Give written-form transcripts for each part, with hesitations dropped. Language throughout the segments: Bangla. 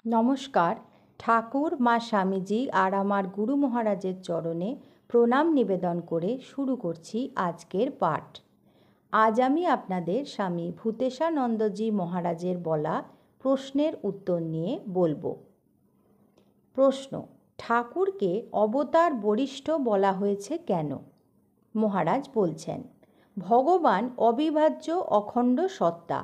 নমস্কার। ঠাকুর, মা স্বামীজি আর আমার গুরু মহারাজের চরণে প্রণাম নিবেদন করে শুরু করছি আজকের পাঠ। আজ আমি আপনাদের স্বামী ভূতেশানন্দজি মহারাজের বলা প্রশ্নের উত্তর নিয়ে বলবো। প্রশ্ন: ঠাকুরকে অবতার বরিষ্ঠ বলা হয়েছে কেন? মহারাজ বলছেন, ভগবান অবিভাজ্য অখণ্ড সত্তা।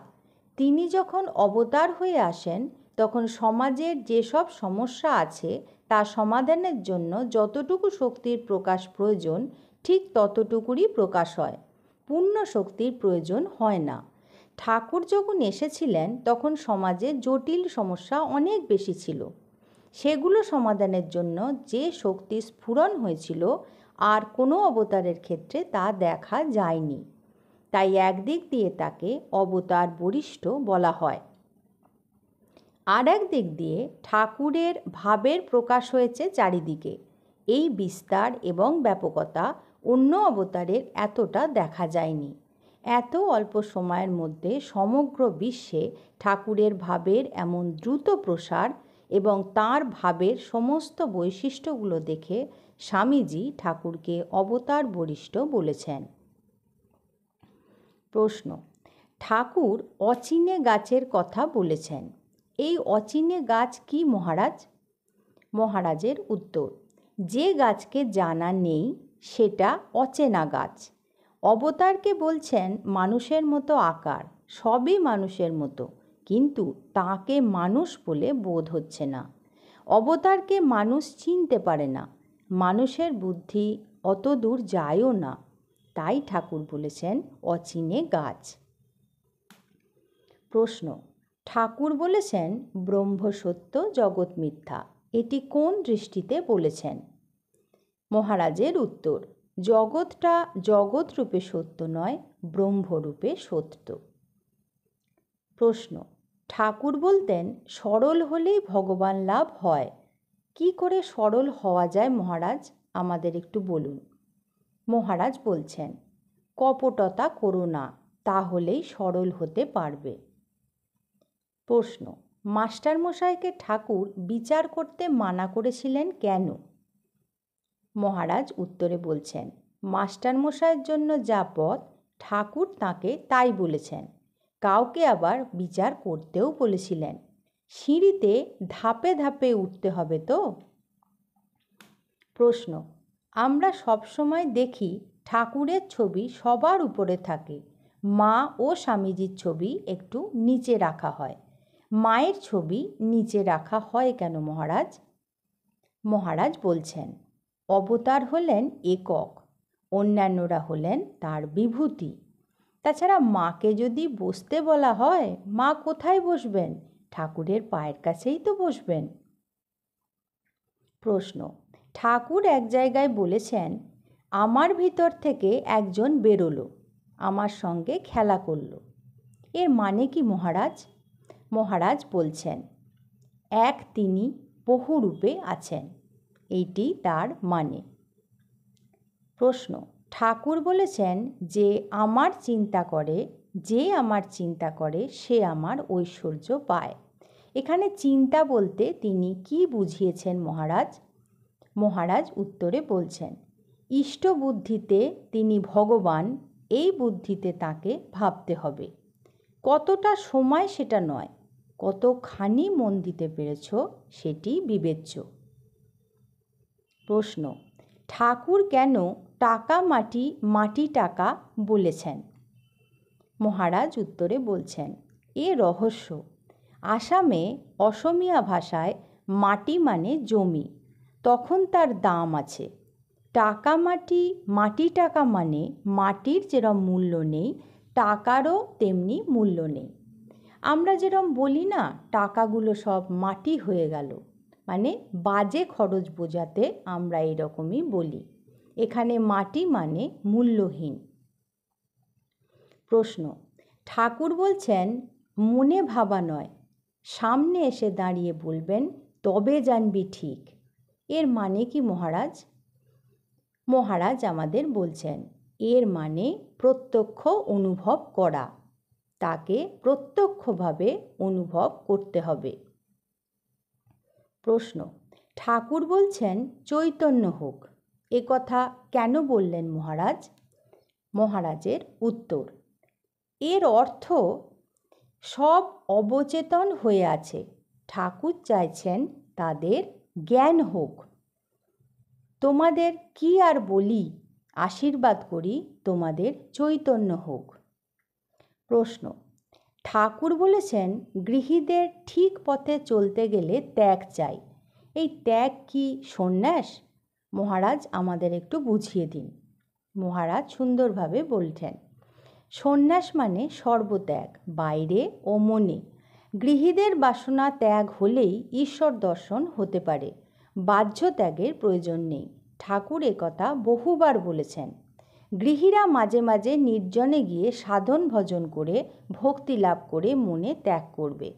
তিনি যখন অবতার হয়ে আসেন তখন সমাজের যেসব সমস্যা আছে তা সমাধানের জন্য যতটুকু শক্তির প্রকাশ প্রয়োজন ঠিক ততটুকুরই প্রকাশ হয়, পূর্ণ শক্তির প্রয়োজন হয় না। ঠাকুর যখন এসেছিলেন তখন সমাজে জটিল সমস্যা অনেক বেশি ছিল। সেগুলো সমাধানের জন্য যে শক্তি স্ফুরণ হয়েছিল আর কোনো অবতারের ক্ষেত্রে তা দেখা যায়নি। তাই একদিক দিয়ে তাকে অবতার বরিষ্ঠ বলা হয়, আর এক দিক দিয়ে ঠাকুরের ভাবের প্রকাশ হয়েছে চারিদিকে। এই বিস্তার এবং ব্যাপকতা অন্য অবতারের এতটা দেখা যায়নি। এত অল্প সময়ের মধ্যে সমগ্র বিশ্বে ঠাকুরের ভাবের এমন দ্রুত প্রসার এবং তাঁর ভাবের সমস্ত বৈশিষ্ট্যগুলো দেখে স্বামীজি ঠাকুরকে অবতার বরিষ্ঠ বলেছেন। প্রশ্ন: ঠাকুর অচিনে গাছের কথা বলেছেন। এই অচিনে গাছ কি মহারাজ? মহারাজের উত্তর: যে গাছকে জানা নেই সেটা অচেনা গাছ। অবতারকে বলছেন মানুষের মতো আকার, সবই মানুষের মতো, কিন্তু তাকে মানুষ বলে বোধ হচ্ছে না। অবতারকে মানুষ চিনতে পারে না, মানুষের বুদ্ধি অত দূর যায়ও না, তাই ঠাকুর বলেছেন অচিনে গাছ। প্রশ্ন: ঠাকুর বলেছেন ব্রহ্ম সত্য, জগৎ মিথ্যা। এটি কোন দৃষ্টিতে বলেছেন? মহারাজের উত্তর: জগৎটা জগৎরূপে সত্য নয়, ব্রহ্মরূপে সত্য। প্রশ্ন: ঠাকুর বলতেন সরল হলেই ভগবান লাভ হয়। কি করে সরল হওয়া যায় মহারাজ, আমাদের একটু বলুন। মহারাজ বলছেন, কপটতা করো না, তাহলেই সরল হতে পারবে। প্রশ্ন: মাস্টারমশাইকে ঠাকুর বিচার করতে মানা করেছিলেন কেন? মহারাজ উত্তরে বলছেন, মাস্টারমশাইয়ের জন্য যা পথ ঠাকুর তাঁকে তাই বলেছেন। কাউকে আবার বিচার করতেও বলেছিলেন। সিঁড়িতে ধাপে ধাপে উঠতে হবে তো। প্রশ্ন: আমরা সবসময় দেখি ঠাকুরের ছবি সবার উপরে থাকে, মা ও স্বামীজির ছবি একটু নিচে রাখা হয়। মায়ের ছবি নিচে রাখা হয় কেন মহারাজ? মহারাজ বলছেন, অবতার হলেন একক, অন্যান্যরা হলেন তার বিভূতি। তাছাড়া মাকে যদি বসতে বলা হয়, মা কোথায় বসবেন? ঠাকুরের পায়ের কাছেই তো বসবেন। প্রশ্ন: ঠাকুর এক জায়গায় বলেছেন, আমার ভিতর থেকে একজন বেরোলো, আমার সঙ্গে খেলা করলো। এর মানে কি মহারাজ? মহারাজ বলছেন, এক তিনি বহু রূপে আছেন, এইটি তার মানে। প্রশ্ন: ঠাকুর বলেছেন যে আমার চিন্তা করে, যে আমার চিন্তা করে সে আমার ঐশ্বর্য পায়। এখানে চিন্তা বলতে তিনি কি বুঝিয়েছেন মহারাজ? মহারাজ উত্তরে বলছেন, ইষ্ট বুদ্ধিতে তিনি ভগবান, এই বুদ্ধিতে তাকে ভাবতে হবে। কতটা সময় সেটা নয়, কতখানি মন দিতে পেরেছ সেটি বিবেচ্য। প্রশ্ন: ঠাকুর কেন টাকা মাটি, মাটি টাকা বলেছেন? মহারাজ উত্তরে বলছেন, এ রহস্য। আসামে অসমীয়া ভাষায় মাটি মানে জমি, তখন তার দাম আছে। টাকা মাটি, মাটি টাকা মানে মাটির যেরম মূল্য নেই, টাকারও তেমনি মূল্য নেই। আমরা যেরম বলি না, টাকাগুলো সব মাটি হয়ে গেল, মানে বাজে খরচ বোঝাতে আমরা এরকমই বলি। এখানে মাটি মানে মূল্যহীন। প্রশ্ন: ঠাকুর বলছেন মনে ভাবা নয়, সামনে এসে দাঁড়িয়ে বলবেন তবে জানবি ঠিক। এর মানে কি মহারাজ? মহারাজ আমাদের বলছেন, এর মানে প্রত্যক্ষ অনুভব করা, তাকে প্রত্যক্ষভাবে অনুভব করতে হবে। প্রশ্ন, ঠাকুর বলছেন চৈতন্য হোক, এ কথা কেন বললেন মহারাজ? মহারাজের উত্তর, এর অর্থ সব অবচেতন হয়ে আছে, ঠাকুর চাইছেন তাদের জ্ঞান হোক। তোমাদের কি আর বলি, আশীর্বাদ করি তোমাদের চৈতন্য হোক। প্রশ্ন, ঠাকুর বলেছেন গৃহীদের ঠিক পথে চলতে গেলে ত্যাগ চাই, এই ত্যাগ কি সন্ন্যাস? মহারাজ আমাদের একটু বুঝিয়ে দিন। মহারাজ সুন্দরভাবে বলছেন, সন্ন্যাস মানে সর্বত্যাগ, বাইরে ও মনে। গৃহীদের বাসনা ত্যাগ হলেই ঈশ্বর দর্শন হতে পারে, বাহ্য ত্যাগের প্রয়োজন নেই। ঠাকুর একথা বহুবার বলেছেন। গৃহীরা মাঝে মাঝে নির্জনে গিয়ে সাধন ভজন করে ভক্তি লাভ করে মনে ত্যাগ করবে,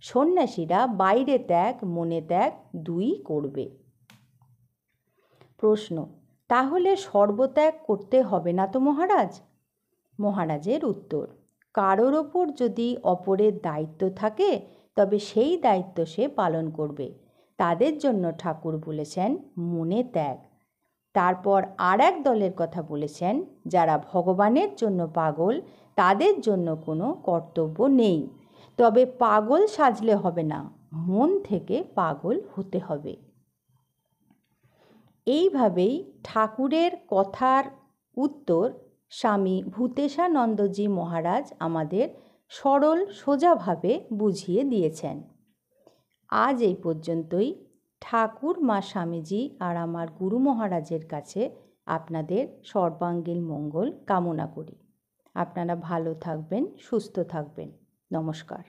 সন্ন্যাসীরা বাইরে ত্যাগ মনে ত্যাগ দুই করবে। প্রশ্ন, তাহলে সর্বত্যাগ করতে হবে না তো মহারাজ? মহারাজের উত্তর, কারোর ওপর যদি অপরের দায়িত্ব থাকে তবে সেই দায়িত্ব সে পালন করবে, তাদের জন্য ঠাকুর বলেছেন মনে ত্যাগ। তারপর আর এক দলের কথা বলেছেন, যারা ভগবানের জন্য পাগল তাদের জন্য কোনো কর্তব্য নেই, তবে পাগল সাজলে হবে না, মন থেকে পাগল হতে হবে। এইভাবেই ঠাকুরের কথার উত্তর স্বামী ভূতেশানন্দজি মহারাজ আমাদের সরল সোজাভাবে বুঝিয়ে দিয়েছেন। আজ এই পর্যন্তই। ঠাকুর মা স্বামীজি আর আমার গুরু মহারাজের কাছে আপনাদের সর্বাঙ্গীন মঙ্গল কামনা করি। আপনারা ভালো থাকবেন, সুস্থ থাকবেন। নমস্কার।